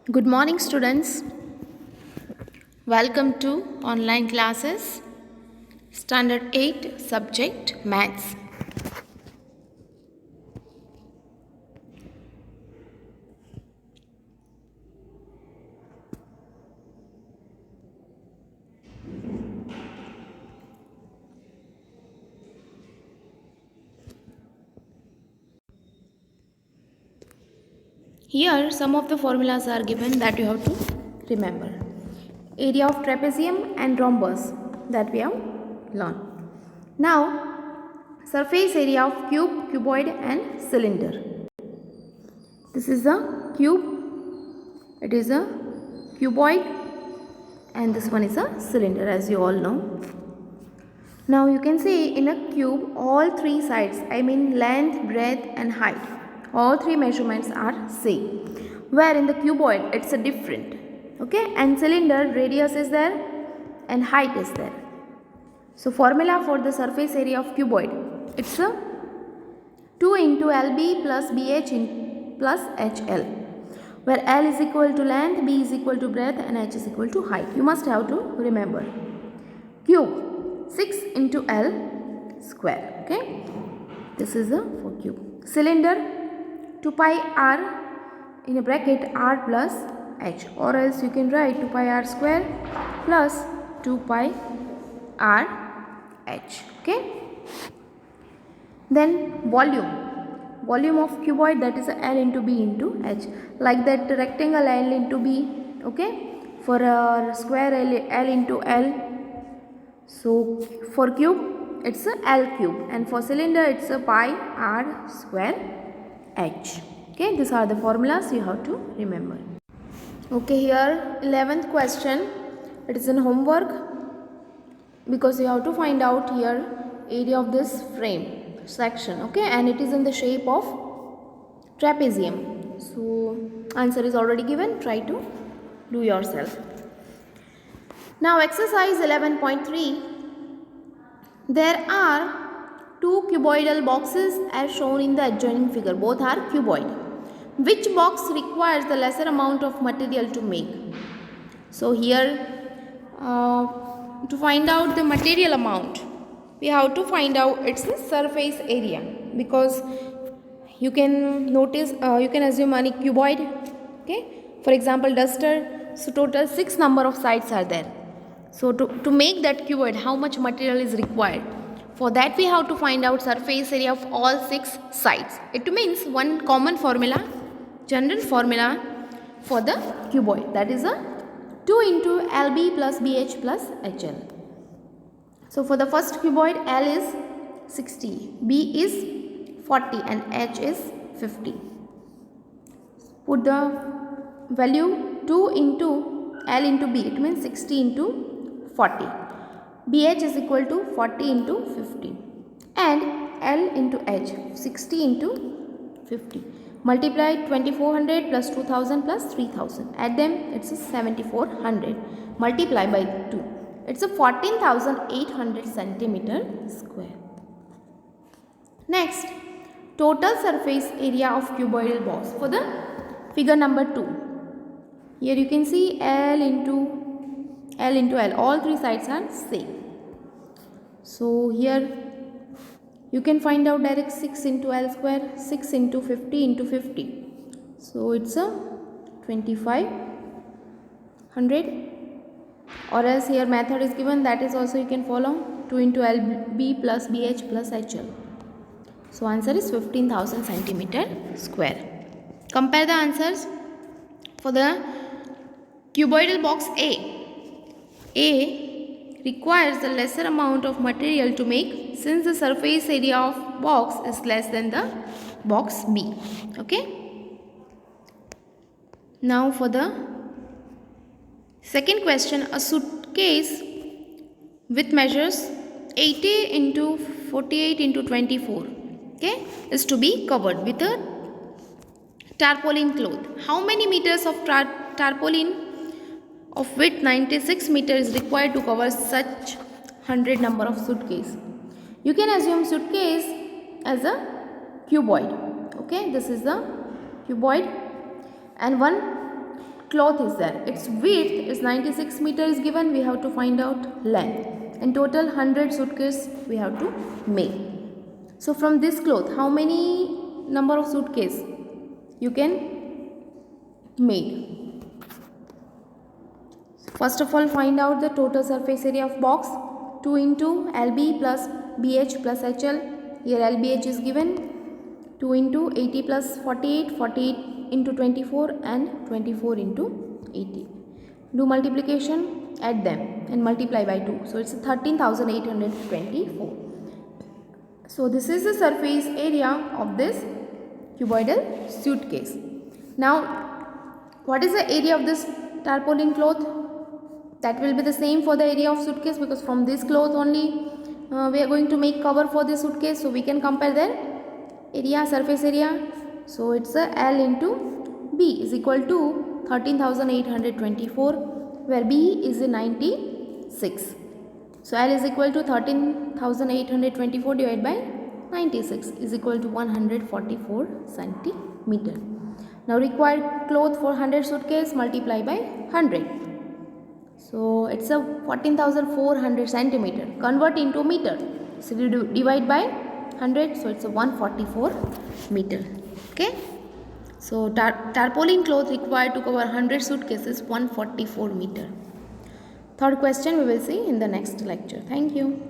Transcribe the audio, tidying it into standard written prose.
Good morning, students. Welcome to online classes, Standard 8, subject Maths. Here, some of the formulas are given that you have to remember. Area of trapezium and rhombus that we have learned. Now, surface area of cube, cuboid and cylinder. This is a cube, it is a cuboid and this one is a cylinder, as you all know. Now you can see in a cube all three sides, I mean length, breadth and height, all three measurements are same, where in the cuboid it's a different, okay, and cylinder radius is there and height is there. So formula for the surface area of cuboid, it's a 2 into LB plus BH plus HL, where L is equal to length, B is equal to breadth and H is equal to height. You must have to remember. Cube 6 into L square, okay, this is a for cube. Cylinder 2 pi r in a bracket r plus h, or else you can write 2 pi r square plus 2 pi r h, okay. Then volume of cuboid, that is L into B into H, like that rectangle L into B, okay, for a square L into L. So for cube it's a L cube and for cylinder it's a pi r square h, okay. These are the formulas you have to remember. Okay, here 11th question, it is an homework because you have to find out here area of this frame section, okay, and it is in the shape of trapezium. So answer is already given, try to do yourself. Now exercise 11.3, there are two cuboidal boxes as shown in the adjoining figure, both are cuboid. Which box requires the lesser amount of material to make? So here to find out the material amount, we have to find out its surface area, because you can notice, you can assume any cuboid, okay, for example duster, so total 6 number of sides are there. So to make that cuboid, how much material is required? For that we have to find out surface area of all 6 sides. It means one common formula, general formula for the cuboid, that is a 2 into LB plus BH plus HL. So for the first cuboid, L is 60, B is 40 and H is 50. Put the value 2 into L into B, it means 60 into 40. BH is equal to 40 into 50 and L into H, 60 into 50. Multiply 2400 plus 2000 plus 3000. Add them, it's a 7400. Multiply by 2. It's a 14,800 centimeter square. Next, total surface area of cuboidal box for the figure number 2. Here you can see L into L. All three sides are same. So here you can find out direct 6 into L square, 6 into 50 into 50. So it's a 2500. Or else here method is given, that is also you can follow, 2 into LB plus BH plus HL. So answer is 15,000 centimeter square. Compare the answers for the cuboidal box A. A requires the lesser amount of material to make, since the surface area of box is less than the box B, okay. Now for the second question, a suitcase with measures 80 into 48 into 24, okay, is to be covered with a tarpaulin cloth. How many meters of tarpaulin of width 96 meters is required to cover such 100 number of suitcase? You can assume suitcase as a cuboid, okay, this is the cuboid and one cloth is there. Its width is 96 meter is given. We have to find out length. In total 100 suitcase we have to make. So from this cloth, how many number of suitcase you can make? First of all, find out the total surface area of box. 2 into LB plus BH plus HL. Here LBH is given. 2 into 80 plus 48, 48 into 24 and 24 into 80. Do multiplication, add them and multiply by 2. So it's 13,824. So this is the surface area of this cuboidal suitcase. Now what is the area of this tarpaulin cloth? That will be the same for the area of suitcase, because from this cloth only we are going to make cover for this suitcase. So we can compare their area, surface area. So it's a L into B is equal to 13,824, where B is a 96. So L is equal to 13,824 divided by 96 is equal to 144 centimeter. Now required cloth for 100 suitcase, multiply by 100. So it's a 14,400 centimeter. Convert into meter. So you divide by 100. So it's a 144 meter. Okay. So tarpaulin cloth required to cover 100 suitcases 144 meter. Third question we will see in the next lecture. Thank you.